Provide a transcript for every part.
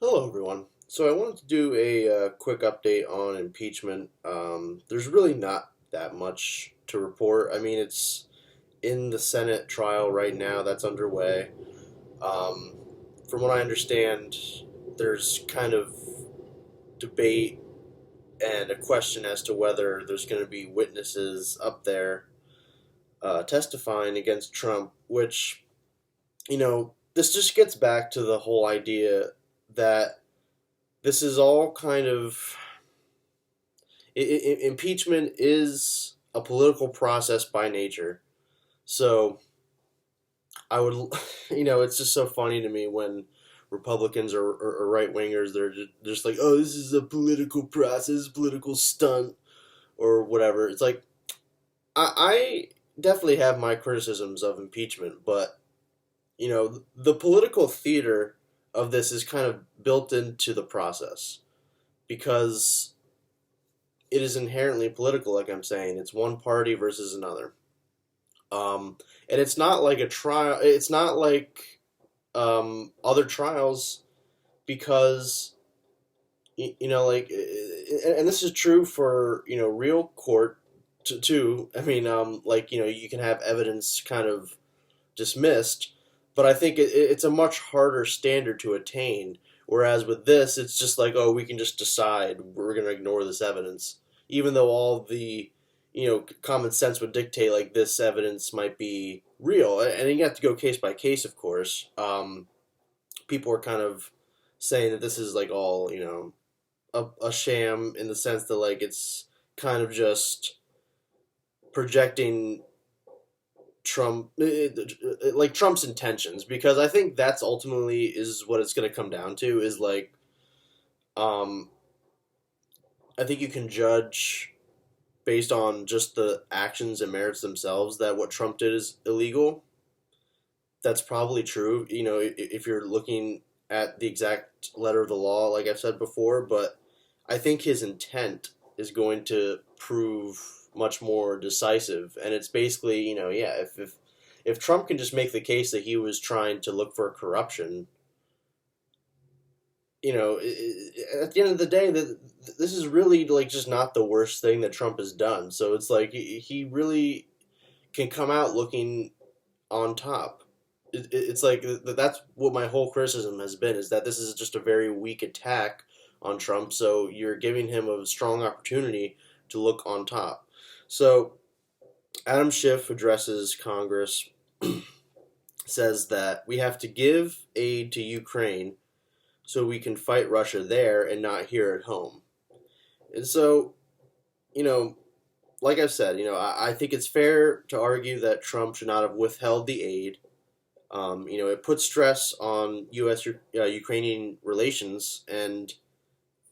Hello, everyone. So I wanted to do a quick update on impeachment. There's really not that much to report. I mean, it's in the Senate trial right now that's underway. Um, from what I understand, there's kind of debate and a question as to whether there's going to be witnesses up there testifying against Trump, which, this just gets back to the whole idea that this is all kind of impeachment is a political process by nature. So I would, it's just so funny to me when Republicans or right wingers, they're just like, oh, this is a political process, political stunt, or whatever. It's like, I definitely have my criticisms of impeachment, but, the political theater of this is kind of built into the process because it is inherently political, like I'm saying. It's one party versus another. And it's not like a trial. It's not like other trials because like, and this is true for real court too. I mean, like you can have evidence kind of dismissed, but I think it's a much harder standard to attain. Whereas with this, it's just like, oh, we can just decide we're going to ignore this evidence, even though all the common sense would dictate like this evidence might be real, and you have to go case by case, of course. People are kind of saying that this is like all a sham in the sense that like it's kind of just projecting Trump, like Trump's intentions, because I think that's ultimately is what it's going to come down to. Is like, um, I think you can judge based on just the actions and merits themselves that what Trump did is illegal. That's probably true. If you're looking at the exact letter of the law, like I've said before, but I think his intent is going to prove much more decisive. And it's basically, yeah, if Trump can just make the case that he was trying to look for corruption, at the end of the day, that this is really like just not the worst thing that Trump has done. So it's like he really can come out looking on top. It's like that's what my whole criticism has been, is that this is just a very weak attack on Trump. So you're giving him a strong opportunity to look on top. So Adam Schiff addresses Congress, says that we have to give aid to Ukraine so we can fight Russia there and not here at home. And so, you know, like I've said, I think it's fair to argue that Trump should not have withheld the aid. It puts stress on U.S. Ukrainian relations, and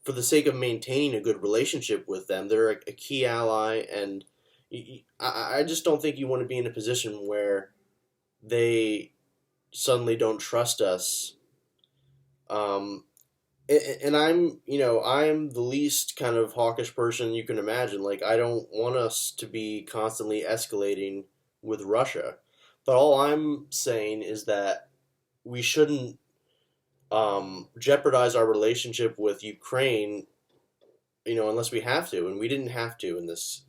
for the sake of maintaining a good relationship with them, they're a key ally, and I just don't think you want to be in a position where they suddenly don't trust us. Um, and I'm the least kind of hawkish person you can imagine. Like, I don't want us to be constantly escalating with Russia. But all I'm saying is that we shouldn't jeopardize our relationship with Ukraine, unless we have to. And we didn't have to in this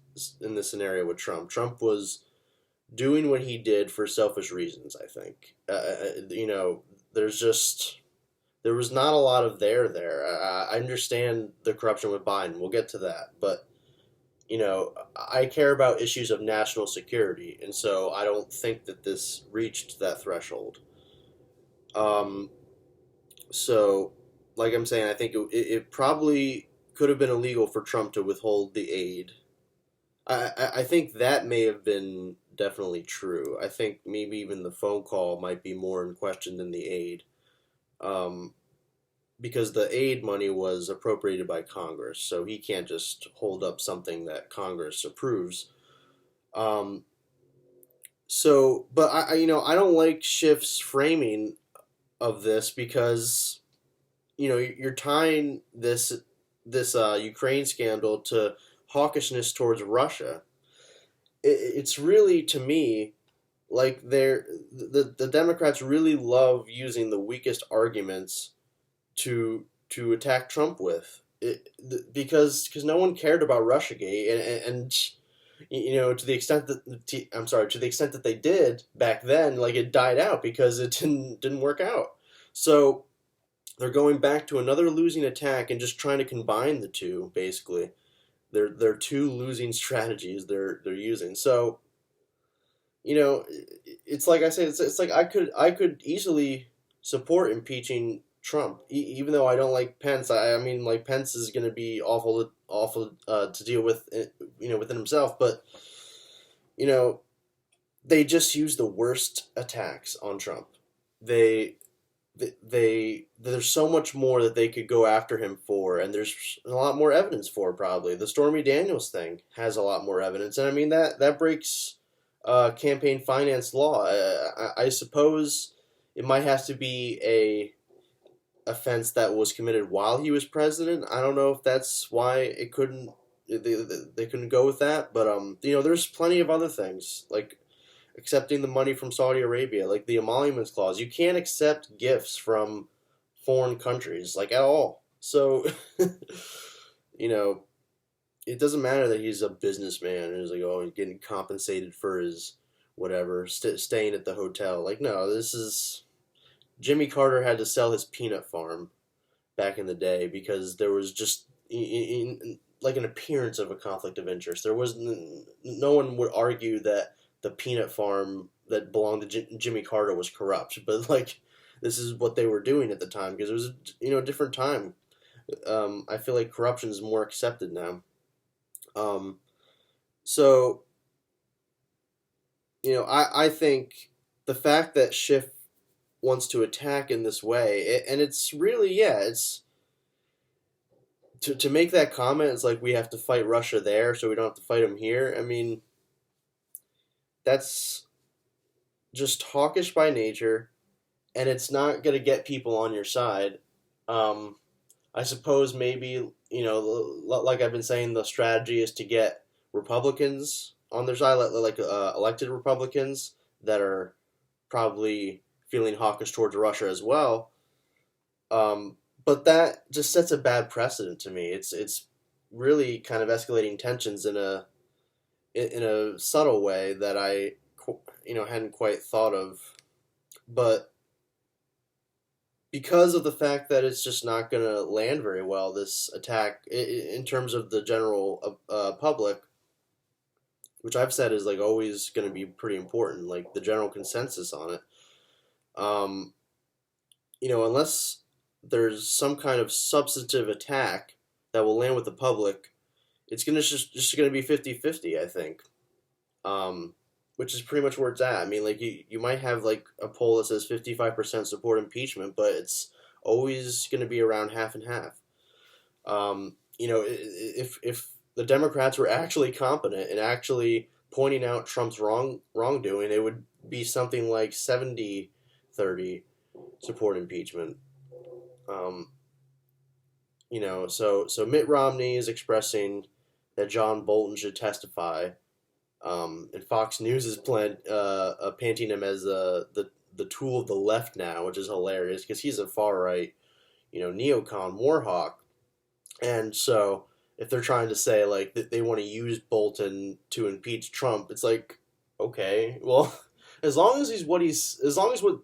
scenario with Trump. Trump was doing what he did for selfish reasons, I think. There's just there was not a lot of there. I understand the corruption with Biden. We'll get to that, but I care about issues of national security, and so I don't think that this reached that threshold. Um, so, like I'm saying, I think it probably could have been illegal for Trump to withhold the aid. I think that may have been definitely true. I think maybe even the phone call might be more in question than the aid. Um, because the aid money was appropriated by Congress, so he can't just hold up something that Congress approves. Um, but I don't like Schiff's framing of this because you're tying this Ukraine scandal to hawkishness towards Russia. It's really, to me, like the Democrats really love using the weakest arguments to to attack Trump with. Because no one cared about RussiaGate, and to the extent that I'm sorry, to the extent that they did back then, like it died out because it didn't work out. So they're going back to another losing attack and just trying to combine the two. Basically, they're two losing strategies they're using. So it's like I say, it's like I could easily support impeaching Trump, even though I don't like Pence. I mean, like Pence is going to be awful to deal with, within himself. But you know, they just use the worst attacks on Trump. They there's so much more that they could go after him for, and there's a lot more evidence for. Probably the Stormy Daniels thing has a lot more evidence, and I mean that breaks campaign finance law. I suppose it might have to be a offense that was committed while he was president. I don't know if that's why they couldn't go with that, but there's plenty of other things like accepting the money from Saudi Arabia, like the emoluments clause. You can't accept gifts from foreign countries, like at all. So, you know, it doesn't matter that he's a businessman and he's like, oh, he's getting compensated for his whatever, staying at the hotel. Like, no, this is Jimmy Carter had to sell his peanut farm back in the day because there was just like an appearance of a conflict of interest. There was no one would argue that the peanut farm that belonged to Jimmy Carter was corrupt, but like this is what they were doing at the time because it was a different time. I feel like corruption is more accepted now. So I think the fact that Schiff wants to attack in this way, and it's really it's to make that comment. It's like we have to fight Russia there, so we don't have to fight them here. I mean, that's just hawkish by nature, and it's not going to get people on your side. I suppose maybe, like I've been saying, the strategy is to get Republicans on their side, like elected Republicans that are probably feeling hawkish towards Russia as well. But that just sets a bad precedent to me. It's really kind of escalating tensions in a subtle way that I hadn't quite thought of, but because of the fact that it's just not going to land very well, this attack in terms of the general public, which I've said is like always going to be pretty important, like the general consensus on it. Unless there's some kind of substantive attack that will land with the public, it's gonna just gonna be 50-50, I think. Which is pretty much where it's at. I mean, like you might have like a poll that says 55% support impeachment, but it's always gonna be around half and half. If the Democrats were actually competent and actually pointing out Trump's wrongdoing, it would be something like 70-30 support impeachment. So Mitt Romney is expressing that John Bolton should testify, and Fox News is painting him as the tool of the left now, which is hilarious because he's a far right, neocon war hawk, and so if they're trying to say like that they want to use Bolton to impeach Trump, it's like, okay, well, as long as what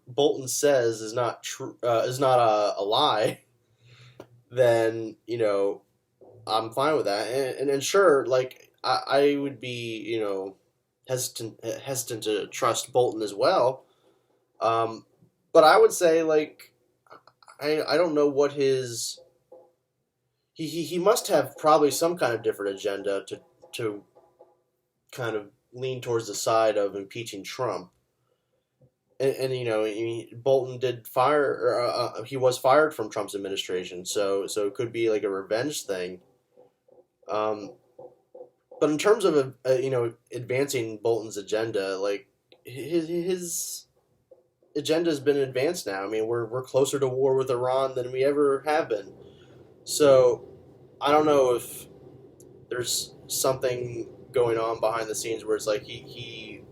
Bolton says is not true, is not a lie, then I'm fine with that. And sure, like I would be hesitant to trust Bolton as well. But I would say like I don't know what his he must have probably some kind of different agenda to kind of lean towards the side of impeaching Trump. And Bolton did he was fired from Trump's administration, so it could be like a revenge thing. But in terms of advancing Bolton's agenda, like his agenda has been advanced now. I mean, we're closer to war with Iran than we ever have been. So I don't know if there's something going on behind the scenes where it's like he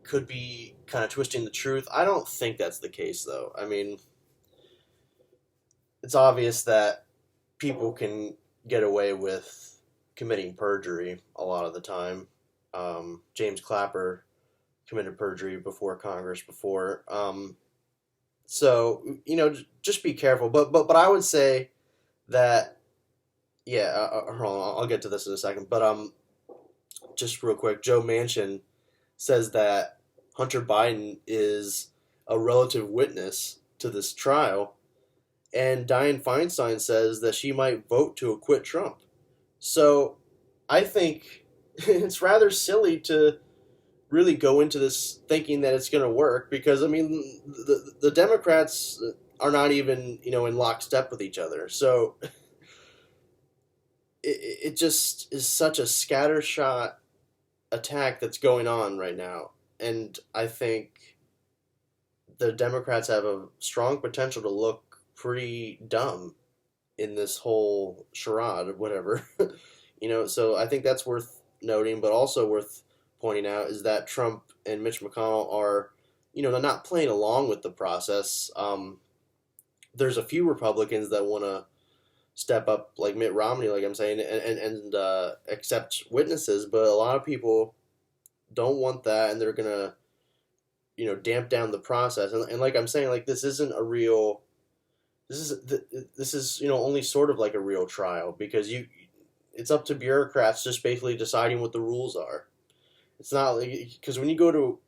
could be kind of twisting the truth. I don't think that's the case, though. I mean, it's obvious that people can get away with committing perjury a lot of the time. James Clapper committed perjury before Congress before. So just be careful. But I would say that yeah. Hold on, I'll get to this in a second. But just real quick, Joe Manchin says that Hunter Biden is a relative witness to this trial, and Dianne Feinstein says that she might vote to acquit Trump. So I think it's rather silly to really go into this thinking that it's going to work because I mean the Democrats are not even in lockstep with each other. So it just is such a scattershot attack that's going on right now, and I think the Democrats have a strong potential to look pretty dumb in this whole charade, whatever. So I think that's worth noting, but also worth pointing out is that Trump and Mitch McConnell are, they're not playing along with the process. There's a few Republicans that want to step up, like Mitt Romney, like I'm saying, and accept witnesses, but a lot of people don't want that, and they're gonna, damp down the process. And like I'm saying, like this isn't a real. This is only sort of like a real trial because it's up to bureaucrats just basically deciding what the rules are. It's not like because when you go to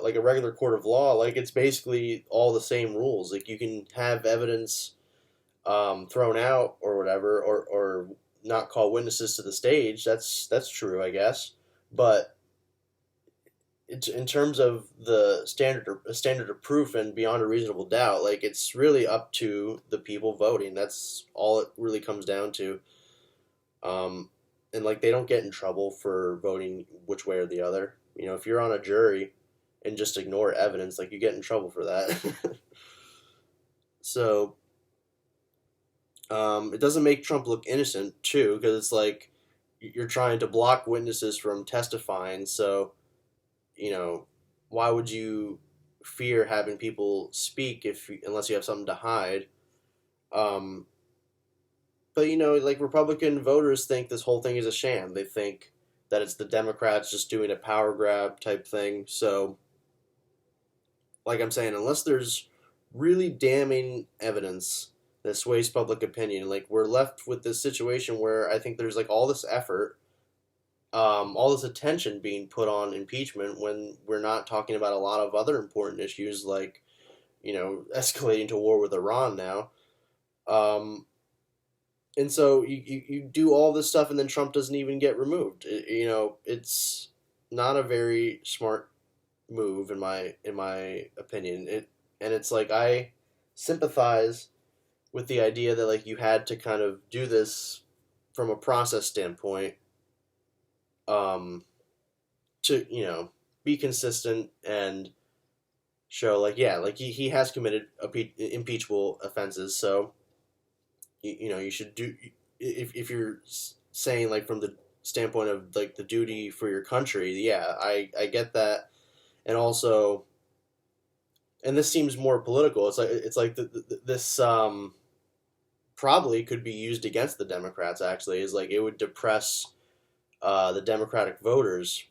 like a regular court of law, like it's basically all the same rules. Like you can have evidence thrown out or whatever, or not call witnesses to the stage. That's true, I guess. But in terms of the standard of proof and beyond a reasonable doubt, like it's really up to the people voting. That's all it really comes down to. And like they don't get in trouble for voting which way or the other. If you're on a jury and just ignore evidence, like you get in trouble for that. So it doesn't make Trump look innocent too, because it's like you're trying to block witnesses from testifying. So why would you fear having people speak unless you have something to hide? Um, but like Republican voters think this whole thing is a sham. They think that it's the Democrats just doing a power grab type thing. So, like I'm saying, unless there's really damning evidence that sways public opinion, like we're left with this situation where I think there's like all this effort, all this attention being put on impeachment when we're not talking about a lot of other important issues like, escalating to war with Iran now. And so you do all this stuff and then Trump doesn't even get removed. It's not a very smart move in my opinion. And it's like I sympathize with the idea that like you had to kind of do this from a process standpoint to be consistent and show like yeah like he has committed impeachable offenses, so you should do if you're saying like from the standpoint of like the duty for your country, yeah, I get that. And also, and this seems more political, it's like this probably could be used against the Democrats, actually, is like it would depress the Democratic voters.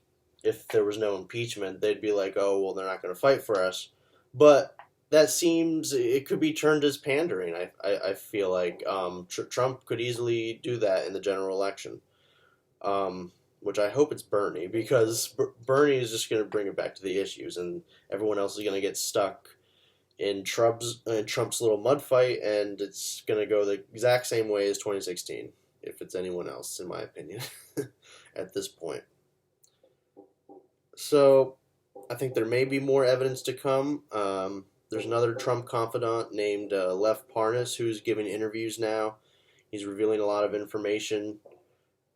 If there was no impeachment, they'd be like, oh, well, they're not going to fight for us. But that seems, it could be turned as pandering. I feel like Trump could easily do that in the general election, which I hope it's Bernie, because Bernie is just going to bring it back to the issues, and everyone else is going to get stuck in Trump's little mud fight, and it's going to go the exact same way as 2016, if it's anyone else, in my opinion, at this point. So I think there may be more evidence to come. There's another Trump confidant named Lev Parnas who's giving interviews now. He's revealing a lot of information.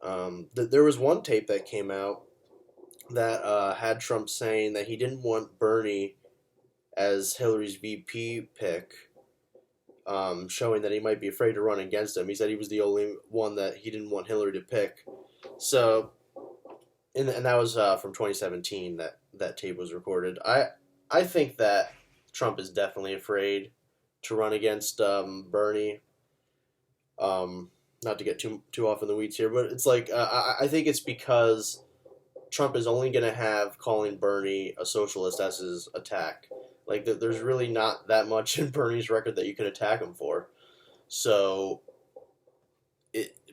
There was one tape that came out that had Trump saying that he didn't want Bernie as Hillary's VP pick, showing that he might be afraid to run against him. He said he was the only one that he didn't want Hillary to pick. So, and that was from 2017 that tape was recorded. I think that Trump is definitely afraid to run against Bernie. Um, Not to get too off in the weeds here, but it's like I think it's because Trump is only going to have calling Bernie a socialist as his attack. Like there's really not that much in Bernie's record that you can attack him for. So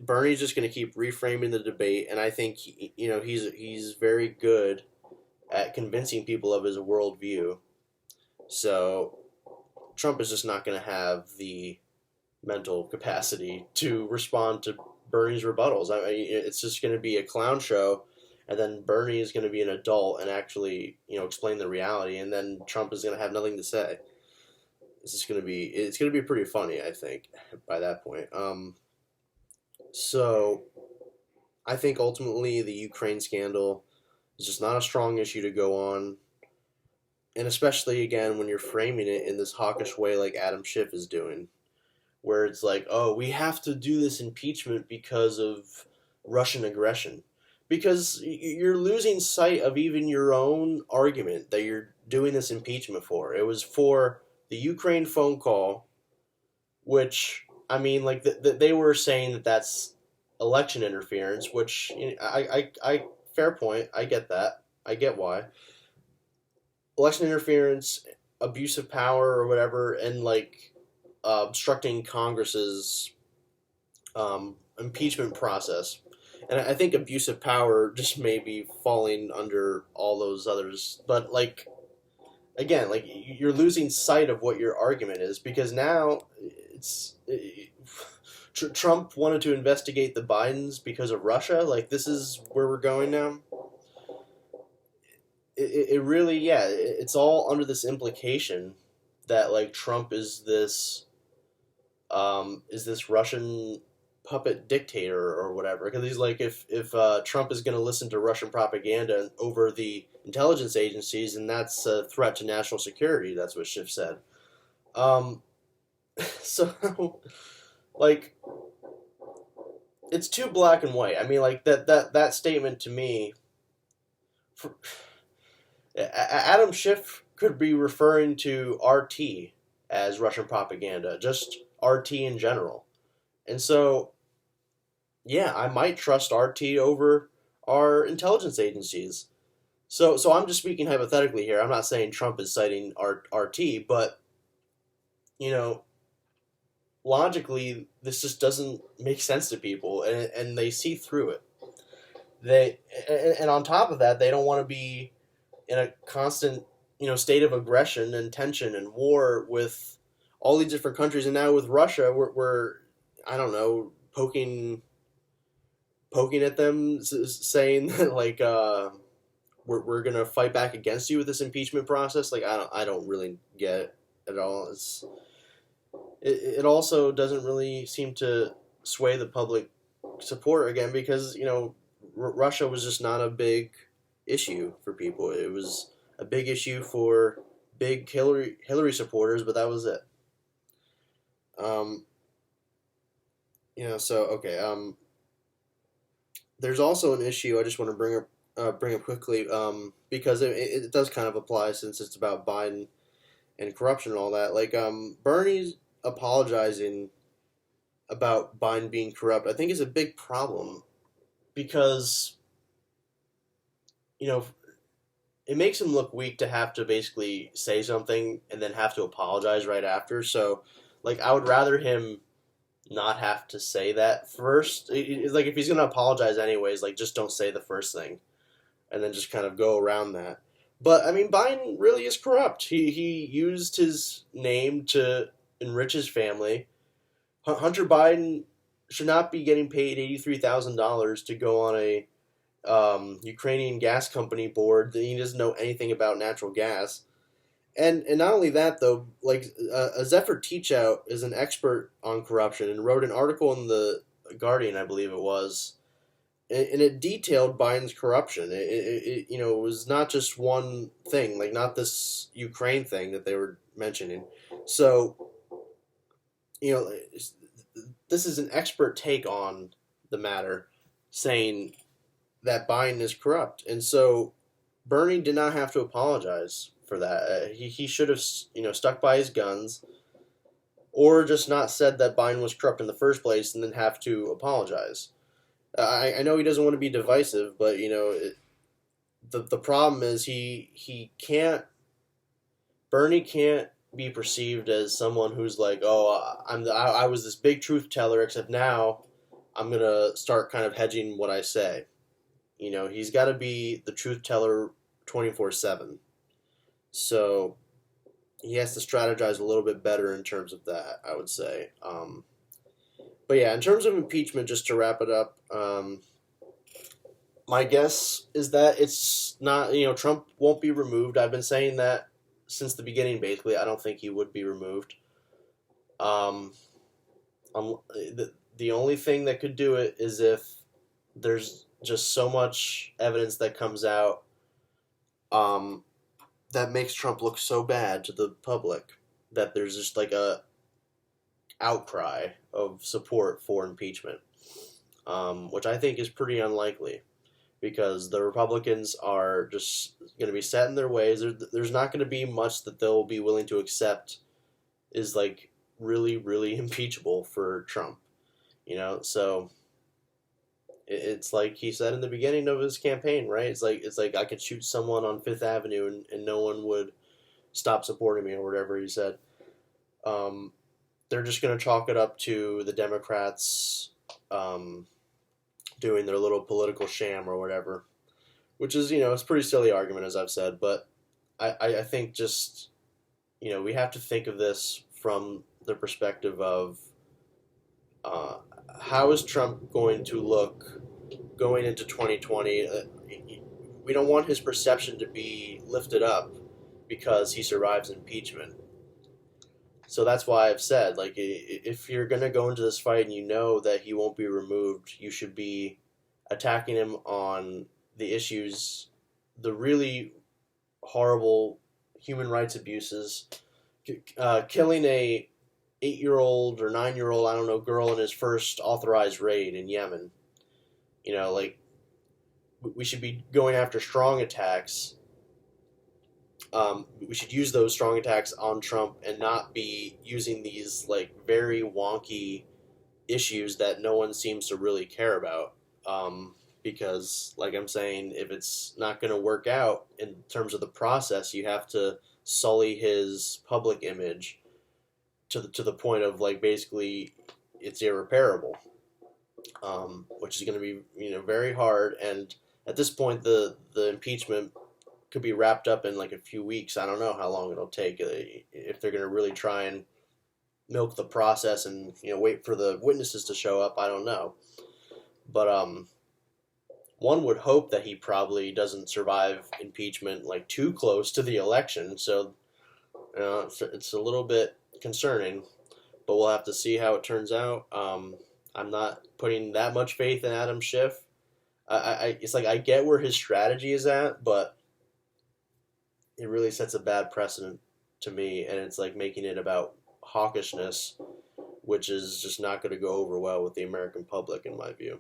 Bernie's just going to keep reframing the debate, and I think he's very good at convincing people of his worldview. So Trump is just not going to have the mental capacity to respond to Bernie's rebuttals. I mean, it's just going to be a clown show, and then Bernie is going to be an adult and actually, explain the reality, and then Trump is going to have nothing to say. It's going to be pretty funny, I think, by that point. So I think ultimately the Ukraine scandal is just not a strong issue to go on, and especially again when you're framing it in this hawkish way like Adam Schiff is doing, where it's like, oh, we have to do this impeachment because of Russian aggression. Because you're losing sight of even your own argument that you're doing this impeachment for. It was for the Ukraine phone call, which, I mean, like, they were saying that that's election interference, which, fair point. I get that. I get why. Election interference, abuse of power or whatever, and, like, obstructing Congress's impeachment process. And I think abuse of power just may be falling under all those others. But, like, again, like, you're losing sight of what your argument is, because now Trump wanted to investigate the Bidens because of Russia. Like, this is where we're going now. It really, yeah, it's all under this implication that, like, Trump is this Russian puppet dictator or whatever. Because he's like, if Trump is going to listen to Russian propaganda over the intelligence agencies, and that's a threat to national security. That's what Schiff said. So, like, it's too black and white. I mean, like, that statement to me, Adam Schiff could be referring to RT as Russian propaganda, just RT in general. And so, yeah, I might trust RT over our intelligence agencies. So I'm just speaking hypothetically here. I'm not saying Trump is citing RT, but, you know, logically, this just doesn't make sense to people, and they see through it. And on top of that, they don't want to be in a constant, state of aggression and tension and war with all these different countries, and now with Russia, we're I don't know, poking at them, saying that, like, we're gonna fight back against you with this impeachment process. Like, I don't really get it at all. It also doesn't really seem to sway the public support again, because Russia was just not a big issue for people. It was a big issue for big Hillary supporters, but that was it. Um, so okay. There's also an issue I just want to bring up quickly, because it does kind of apply since it's about Biden and corruption and all that. Like, Bernie's apologizing about Biden being corrupt, I think, is a big problem, because it makes him look weak to have to basically say something and then have to apologize right after. So, like, I would rather him not have to say that first. It's like, if he's gonna apologize anyways, like, just don't say the first thing, and then just kind of go around that. But I mean, Biden really is corrupt. He used his name to enrich his family. Hunter Biden should not be getting paid $83,000 to go on a Ukrainian gas company board that he doesn't know anything about natural gas. And not only that, though, like, Zephyr Teachout is an expert on corruption and wrote an article in the Guardian, I believe it was, and it detailed Biden's corruption. It was not just one thing, like, not this Ukraine thing that they were mentioning. So, this is an expert take on the matter, saying that Biden is corrupt. And so Bernie did not have to apologize for that. He should have, stuck by his guns, or just not said that Biden was corrupt in the first place and then have to apologize. I know he doesn't want to be divisive, but the problem is he can't Bernie can't be perceived as someone who's like, oh, I was this big truth teller, except now I'm gonna start kind of hedging what I say. He's got to be the truth teller 24/7. So he has to strategize a little bit better in terms of that, I would say. But yeah, in terms of impeachment, just to wrap it up, my guess is that it's not, Trump won't be removed. I've been saying that since the beginning, basically. I don't think he would be removed. Um, the only thing that could do it is if there's just so much evidence that comes out um, that makes Trump look so bad to the public that there's just like a outcry of support for impeachment, which I think is pretty unlikely because the Republicans are just going to be set in their ways. There's not going to be much that they'll be willing to accept is like really, really impeachable for Trump. So it's like he said in the beginning of his campaign, right? It's like I could shoot someone on Fifth Avenue and no one would stop supporting me or whatever he said. They're just going to chalk it up to the Democrats doing their little political sham or whatever, which is, it's a pretty silly argument, as I've said, but I think just, we have to think of this from the perspective of how is Trump going to look going into 2020? We don't want his perception to be lifted up because he survives impeachment. So that's why I've said, like, if you're going to go into this fight and you know that he won't be removed, you should be attacking him on the issues, the really horrible human rights abuses, killing a 8-year-old or 9-year-old, I don't know, girl in his first authorized raid in Yemen. Like, we should be going after strong attacks. We should use those strong attacks on Trump and not be using these like very wonky issues that no one seems to really care about. Because, like I'm saying, if it's not going to work out in terms of the process, you have to sully his public image to the point of like basically it's irreparable, which is going to be very hard. And at this point, the impeachment could be wrapped up in like a few weeks. I don't know how long it'll take if they're going to really try and milk the process and wait for the witnesses to show up. I don't know, but one would hope that he probably doesn't survive impeachment like too close to the election. So it's a little bit concerning, but we'll have to see how it turns out. I'm not putting that much faith in Adam Schiff. It's like I get where his strategy is at, but it really sets a bad precedent to me, and it's like making it about hawkishness, which is just not going to go over well with the American public, in my view.